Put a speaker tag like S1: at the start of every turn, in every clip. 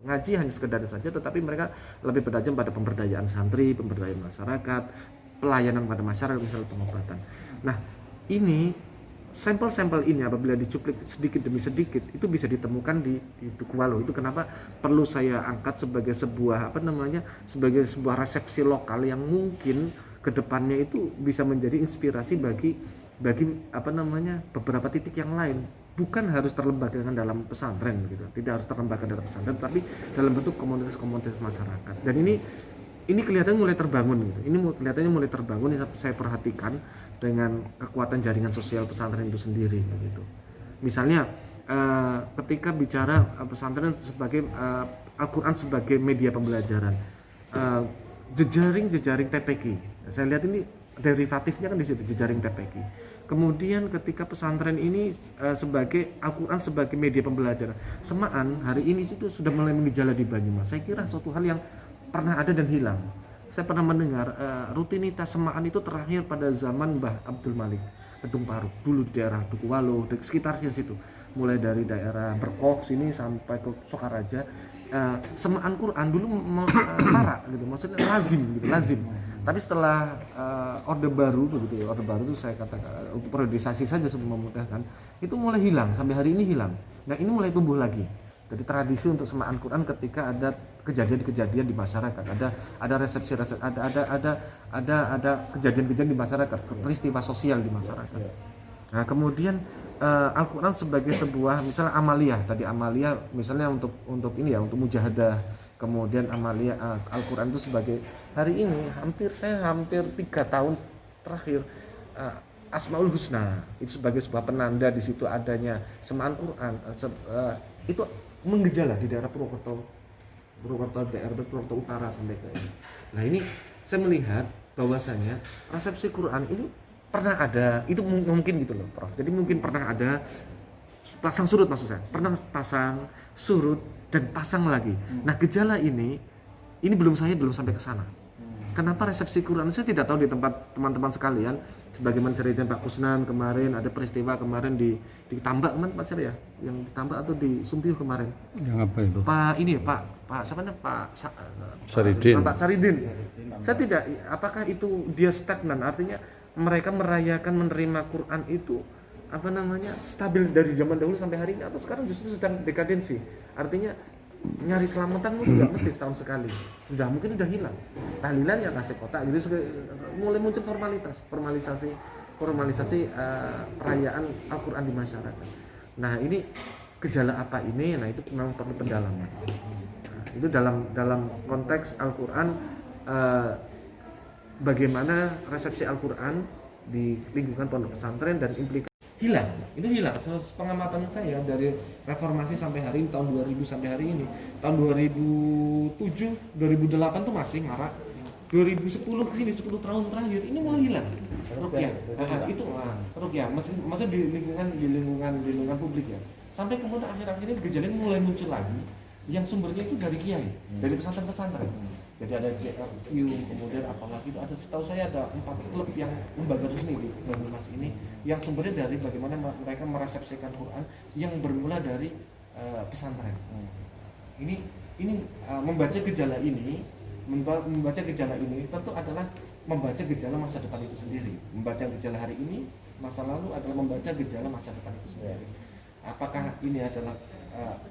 S1: ngaji hanya sekedar saja, tetapi mereka lebih bertajam pada pemberdayaan santri, pemberdayaan masyarakat, pelayanan pada masyarakat, misalnya pengobatan. Nah, ini sampel-sampel ini apabila dicuplik sedikit demi sedikit itu bisa ditemukan di Dukuwalu. Itu kenapa perlu saya angkat sebagai sebuah sebagai sebuah resepsi lokal yang mungkin kedepannya itu bisa menjadi inspirasi bagi beberapa titik yang lain. Bukan harus terlembagakan dalam pesantren gitu, tidak harus terlembagakan dalam pesantren, tapi dalam bentuk komunitas-komunitas masyarakat. Dan ini kelihatan mulai terbangun gitu. Ini kelihatannya mulai terbangun, yang saya perhatikan dengan kekuatan jaringan sosial pesantren itu sendiri gitu. Misalnya ketika bicara pesantren sebagai Al-Quran sebagai media pembelajaran, jejaring TPQ. Saya lihat ini derivatifnya kan di situ, jejaring TPQ. Kemudian ketika pesantren ini sebagai Al-Quran sebagai media pembelajaran, semaan hari ini itu sudah mulai menggejala di Banyumas. Saya kira suatu hal yang pernah ada dan hilang. Saya pernah mendengar rutinitas semaan itu terakhir pada zaman Mbah Abdul Malik Kedung Paruk, dulu di daerah Dukuwalu, di sekitarnya situ, mulai dari daerah Berkok sini sampai ke Sokaraja. Semaan Quran dulu marak gitu, maksudnya lazim. Tapi setelah Orde Baru begitu ya, Orde Baru itu saya katakan untuk periodisasi saja sebelum memutihkan, itu mulai hilang, sampai hari ini hilang. Nah, ini mulai tumbuh lagi. Jadi tradisi untuk semaan Quran ketika ada kejadian-kejadian di masyarakat, ada resepsi, ada kejadian-kejadian di masyarakat, peristiwa sosial di masyarakat. Nah, kemudian Al-Quran sebagai sebuah misalnya amaliyah misalnya untuk mujahadah, kemudian amaliyah Al-Quran itu sebagai hari ini hampir 3 tahun terakhir Asmaul Husna itu sebagai sebuah penanda di situ adanya semaan Quran itu menggejala di daerah Purwokerto Utara sampai ke ini. Nah, ini saya melihat bahwasanya resepsi Quran ini pernah ada, itu mungkin gitu loh Prof. Jadi mungkin pernah ada pasang surut, maksud saya pernah pasang surut dan pasang lagi. Nah, gejala ini belum sampai ke sana. Kenapa resepsi Quran? Saya tidak tahu di tempat teman-teman sekalian. Sebagaimana cerita Pak Kusnan kemarin, ada peristiwa kemarin di Tambak kemarin Pak Syar ya, yang di Tambak atau di Sumpih kemarin.
S2: Yang apa itu?
S1: Pak siapa namanya?
S2: Saridin.
S1: Pak Saridin. Saya tidak, apakah itu dia stagnan? Artinya mereka merayakan menerima Quran itu stabil dari zaman dahulu sampai hari ini, atau sekarang justru sedang dekadensi? Artinya nyari selamatan mungkin nggak mesti setahun sekali, mungkin udah hilang. Tahlilan ya kasih kotak gitu, mulai muncul formalisasi perayaan Al-Quran di masyarakat. Nah, ini gejala apa ini? Nah, itu memang perlu pendalaman. Nah, itu dalam konteks Al-Quran, bagaimana resepsi Al-Quran di lingkungan pondok pesantren dan implikasi hilang. Pengamatan saya dari reformasi sampai hari ini, tahun 2000 sampai hari ini, tahun 2007 2008 tuh masih marak, 2010 ke sini 10 tahun terakhir ini mulai hilang ruqyah. Itu ruqyah maksud di lingkungan publik ya, sampai kemudian akhir-akhir ini gejala mulai muncul lagi yang sumbernya itu dari kiai, dari pesantren. Jadi ada JRQ, kemudian apalagi itu ada, setahu saya ada 4 klub yang lembaga resmi di Banyumas ini yang sumbernya dari bagaimana mereka meresepsikan Quran yang bermula dari pesantren. Ini membaca gejala ini tentu adalah membaca gejala masa depan itu sendiri. Membaca gejala hari ini, masa lalu adalah membaca gejala masa depan itu sendiri. Apakah ini adalah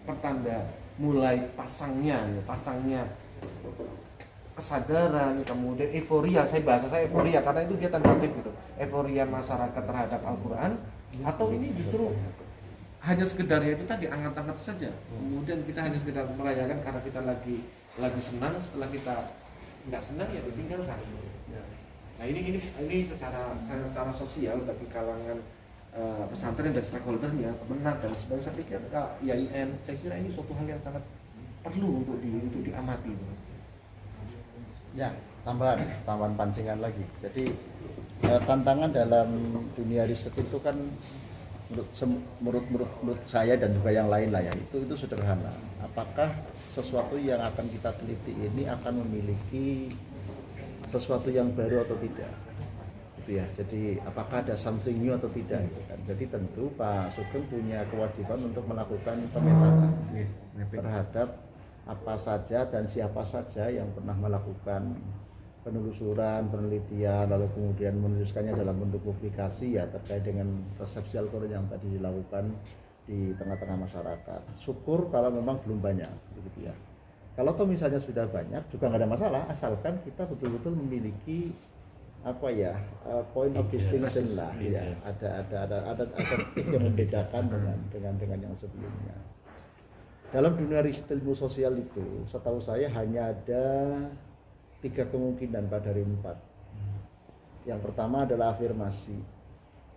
S1: pertanda mulai pasangnya kesadaran, kemudian euforia, bahasa saya euforia karena itu dia tentatif gitu, euforia masyarakat terhadap Al-Quran, atau ini justru hanya sekedarnya itu tadi angat-angat saja, kemudian kita hanya sekedar merayakan karena kita lagi senang, setelah kita nggak senang ya ditinggalkan. Nah, ini secara sosial bagi kalangan pesantren dan stakeholdernya, pemenang dan sebagainya, saya pikir IAIN, saya kira ini suatu hal yang sangat perlu untuk diamati.
S3: Ya, tambahan pancingan lagi. Jadi tantangan dalam dunia riset itu kan menurut saya dan juga yang lain lah ya, itu sederhana. Apakah sesuatu yang akan kita teliti ini akan memiliki sesuatu yang baru atau tidak? Gitu ya. Jadi apakah ada something new atau tidak? Gitu kan. Jadi tentu Pak Sugeng punya kewajiban untuk melakukan pemetaan terhadap apa saja dan siapa saja yang pernah melakukan penelusuran, penelitian, lalu kemudian menuliskannya dalam bentuk publikasi ya terkait dengan resepsi Al-Quran yang tadi dilakukan di tengah-tengah masyarakat. Syukur kalau memang belum banyak, begitu ya. Kalau toh misalnya sudah banyak juga nggak ada masalah, asalkan kita betul-betul memiliki apa ya point of distinction lah, ya. Ada titik yang membedakan dengan yang sebelumnya. Dalam dunia riset ilmu sosial itu, setahu saya hanya ada 3 kemungkinan pada dari 4. Yang pertama adalah afirmasi.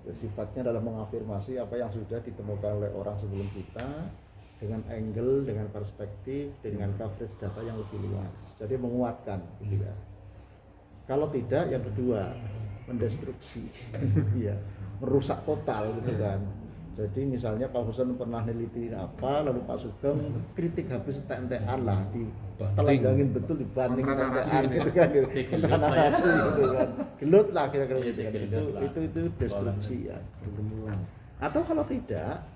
S3: Sifatnya adalah mengafirmasi apa yang sudah ditemukan oleh orang sebelum kita dengan angle, dengan perspektif, dengan coverage data yang lebih luas. Jadi menguatkan, gitu ya. Kalau tidak, yang kedua mendestruksi, ya, merusak total, gitu kan. Jadi misalnya Pak Husain pernah neliti apa, lalu Pak Sugeng kritik habis entek-entekan lah, ditelanjangin betul, dibanting entek-entekan gitu kan, narasi gitu kan, gelut lah kira-kira gitu kan. Itu destruksi ya. Atau kalau tidak,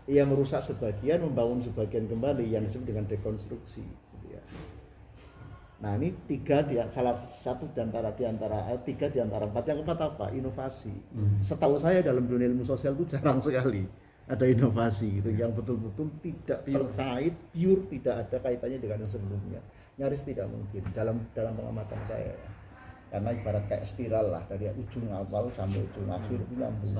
S3: ia merusak sebagian, membangun sebagian kembali yang disebut dengan dekonstruksi. Gitu ya. Nah ini 3 salah satu di antara 3 di antara 4. Yang keempat apa? Inovasi. Setahu saya dalam dunia ilmu sosial itu jarang sekali ada inovasi gitu yang betul-betul tidak terkait, pure, tidak ada kaitannya dengan yang sebelumnya. Nyaris tidak mungkin dalam pengamatan saya. Karena ibarat kayak spiral lah, dari ujung awal sampai ujung akhir itu nyambung,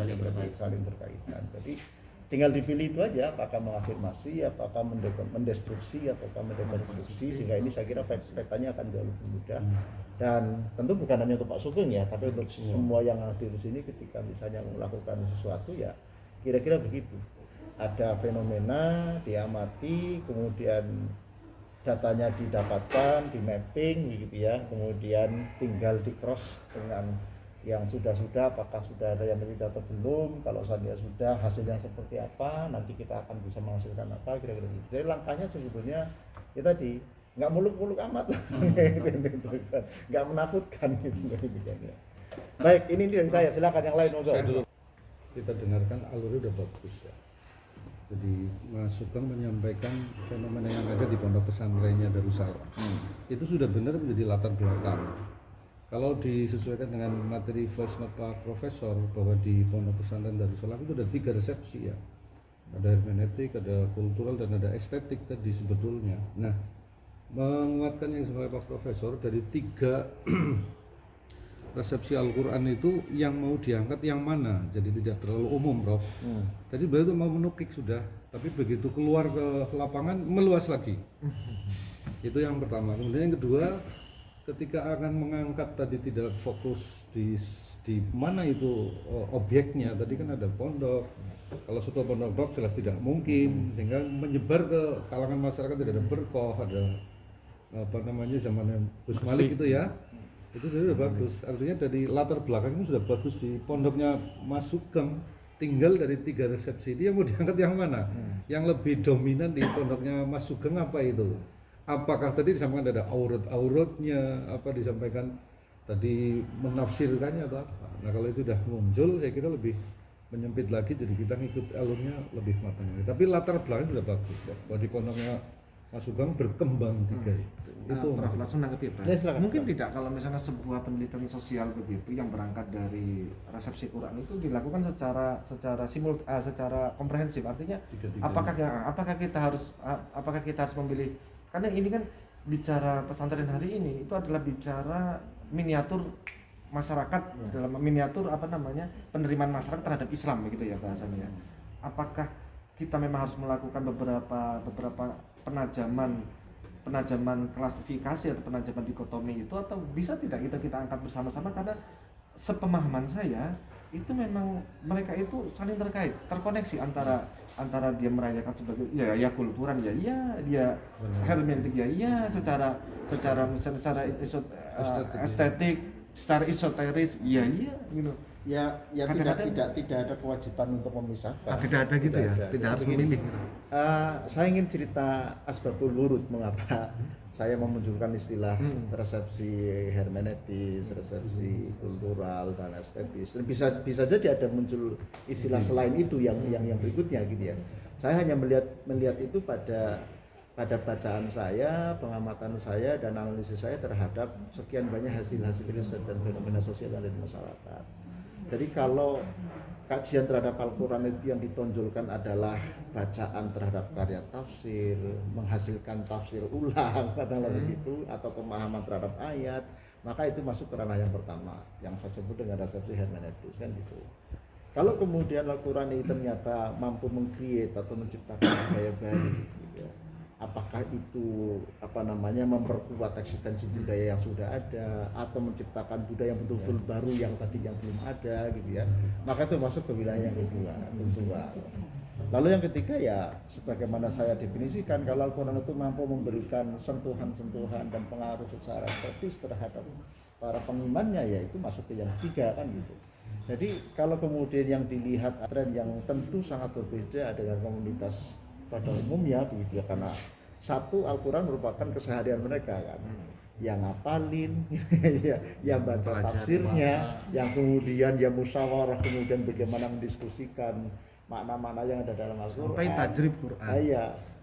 S3: saling berkaitan. Jadi tinggal dipilih itu aja, apakah mengafirmasi, apakah mendestruksi, ataukah mendekonstruksi, sehingga ini saya kira faktanya akan jauh lebih mudah. Dan tentu bukan hanya untuk Pak Sugeng ya, tapi untuk semua yang hadir di sini ketika misalnya melakukan sesuatu ya kira-kira begitu. Ada fenomena, diamati, kemudian datanya didapatkan, di mapping gitu ya, kemudian tinggal di cross dengan yang sudah, apakah sudah ada yang lebih atau belum. Kalau saja sudah, hasilnya seperti apa, nanti kita akan bisa menghasilkan apa, kira-kira gitu. Jadi langkahnya sebetulnya ya tadi nggak muluk-muluk amat lah, nggak menakutkan gitu. Baik, ini dari saya, silakan yang lain.
S2: Saya dulu kita dengarkan alurnya udah bagus ya. Jadi Mas Sugeng menyampaikan fenomena yang ada di pondok pesantrennya Darussalam. Itu sudah benar menjadi latar belakang. Kalau disesuaikan dengan materi voice note Pak Profesor bahwa di pondok pesantren Darussalam itu ada 3 resepsi ya. Ada hermeneutik, ada kultural, dan ada estetik tadi sebetulnya. Nah, menguatkan yang disampaikan Pak Profesor dari 3 resepsi Al-Quran itu yang mau diangkat yang mana, jadi tidak terlalu umum, Prof. Tadi beliau itu mau menukik sudah, tapi begitu keluar ke lapangan meluas lagi. Itu yang pertama. Kemudian yang kedua, ketika akan mengangkat tadi tidak fokus di mana itu objeknya. Tadi kan ada pondok, kalau suatu pondok jelas tidak mungkin, sehingga menyebar ke kalangan masyarakat tidak ada berkoh, ada apa namanya zamannya Gus Malik itu ya. Itu sudah bagus, artinya dari latar belakang itu sudah bagus. Di pondoknya Mas Sugeng tinggal dari 3 resepsi, dia mau diangkat yang mana? Yang lebih dominan di pondoknya Mas Sugeng apa itu? Apakah tadi disampaikan ada aurat-auratnya, apa disampaikan tadi menafsirkannya atau apa? Nah kalau itu sudah muncul, saya kira lebih menyempit lagi, jadi kita ngikut alurnya lebih matang. Tapi latar belakang sudah bagus, bahwa di pondoknya Mas Sugeng berkembang 3 itu. Itu
S1: Prof, langsung nangkep ya,
S3: Ya,
S1: mungkin tidak kalau misalnya sebuah penelitian sosial begitu yang berangkat dari resepsi Quran itu dilakukan secara komprehensif, artinya apakah kita harus memilih, karena ini kan bicara pesantren hari ini itu adalah bicara miniatur masyarakat, dalam miniatur penerimaan masyarakat terhadap Islam begitu ya bahasanya. Apakah kita memang harus melakukan beberapa penajaman klasifikasi atau penajaman dikotomi itu, atau bisa tidak kita angkat bersama-sama? Karena sepemahaman saya itu memang mereka itu saling terkoneksi antara dia merayakan sebagai ya kulturan dia hermeneutik secara estetik, secara esoteris gitu.
S3: Ya tidak ada kewajiban untuk memisahkan.
S1: Tidak ada gitu ya, tidak harus memilih.
S3: Saya ingin cerita asbabul wurud mengapa saya memunculkan istilah resepsi hermeneutis, resepsi kultural dan estetis. Dan bisa jadi ada muncul istilah selain itu yang berikutnya gitu ya. Saya hanya melihat itu pada pada bacaan saya, pengamatan saya, dan analisis saya terhadap sekian banyak hasil-hasil riset dan fenomena sosial yang ada di masyarakat. Jadi kalau kajian terhadap Al-Quran itu yang ditonjolkan adalah bacaan terhadap karya tafsir, menghasilkan tafsir ulang, katakanlah begitu, atau pemahaman terhadap ayat, maka itu masuk ke ranah yang pertama, yang saya sebut dengan resepsi hermeneutis, kan gitu. Kalau kemudian Al-Quran ini ternyata mampu meng-create atau menciptakan budaya baru, gitu ya, apakah itu memperkuat eksistensi budaya yang sudah ada atau menciptakan budaya yang betul-betul baru yang tadi yang belum ada, gitu ya, maka itu masuk ke wilayah yang kedua, tentu. Lalu yang ketiga ya sebagaimana saya definisikan, kalau Al-Quran itu mampu memberikan sentuhan-sentuhan dan pengaruh secara estetis terhadap para pengimannya, ya itu masuk ke yang ketiga, kan gitu. Jadi kalau kemudian yang dilihat tren yang tentu sangat berbeda dengan komunitas pada umumnya, begitu ya, karena satu, Al-Quran merupakan keseharian mereka, kan, yang ngapalin, yang baca tafsirnya, yang kemudian ya musyawarah, kemudian bagaimana mendiskusikan makna-makna yang ada dalam Al-Quran,
S1: sampai tajrib Quran,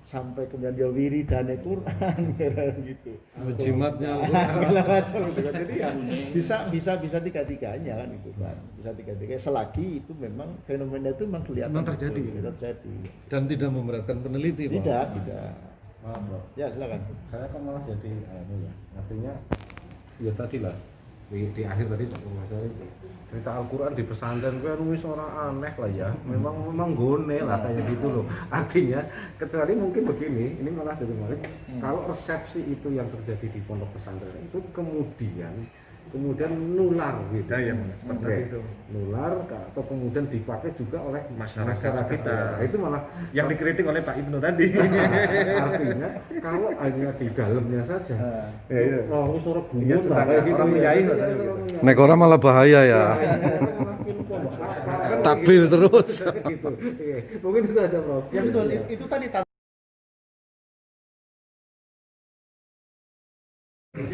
S3: sampai kemudian dia wiridane Quran, gitu,
S2: jimatnya
S3: segala macam gitu kan. Jadi ya bisa tiga-tiganya, kan itu kan, bisa tiga-tiga selagi itu memang fenomena itu memang kelihatan
S1: terjadi
S2: dan tidak memberatkan peneliti, Pak.
S3: Tidak.
S2: Maaf, Bro.
S3: Ya silakan.
S2: Saya kan malah jadi artinya ya tadi lah di akhir tadi masalah cerita Al-Quran di pesantren kan wis orang aneh lah ya, memang gone lah kayak gitu loh. Artinya kecuali mungkin begini, ini malah jadi balik, kalau resepsi itu yang terjadi di pondok pesantren itu kemudian nular gitu
S1: ya, seperti itu,
S2: nular atau kemudian dipakai juga oleh
S1: masyarakat kita.
S2: Itu malah
S1: yang dikritik oleh Pak Ibnu tadi.
S2: Artinya kalau hanya di dalamnya saja, wis ora gumun
S1: Ya, sudah orang kiai gitu.
S4: Nek ora malah bahaya ya. Takbir terus.
S2: Gitu. Mungkin itu aja, Bro.
S3: Ya betul, itu tadi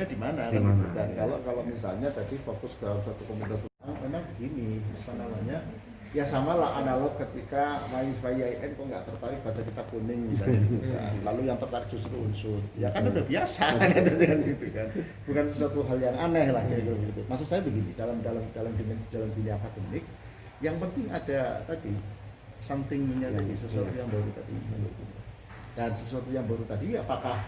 S3: di mana kan gitu. Dan kalau misalnya tadi fokus ke satu komunitas, memang begini, ya sama lah analog ketika mahasiswa IAIN kok nggak tertarik baca kitab kuning misalnya gitu kan. Lalu yang tertarik justru unsur, ya kan udah biasa kan gitu kan, bukan sesuatu hal yang aneh lah kayak gitu. Maksud saya begini, dalam dunia akademik yang penting ada tadi something-nya tadi, sesuatu yang baru tadi. Dan sesuatu yang baru tadi apakah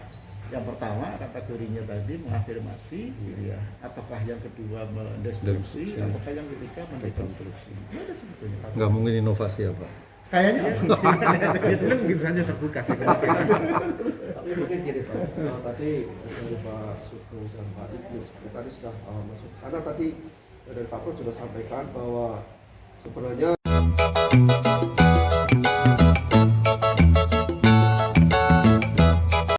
S3: yang pertama kategorinya tadi mengafirmasi, ya, ataukah yang kedua mendestruksi, ataukah yang ketiga mendekonstruksi? Ada sebetulnya.
S4: Nggak mungkin inovasi apa?
S3: Kayaknya
S1: Ya sebenarnya mungkin saja terbuka sih.
S5: Tapi mungkin gini Pak, tadi dari Pak Suku dan Pak Idrus tadi sudah masuk, karena tadi dari Pak Pro juga sampaikan bahwa sebenarnya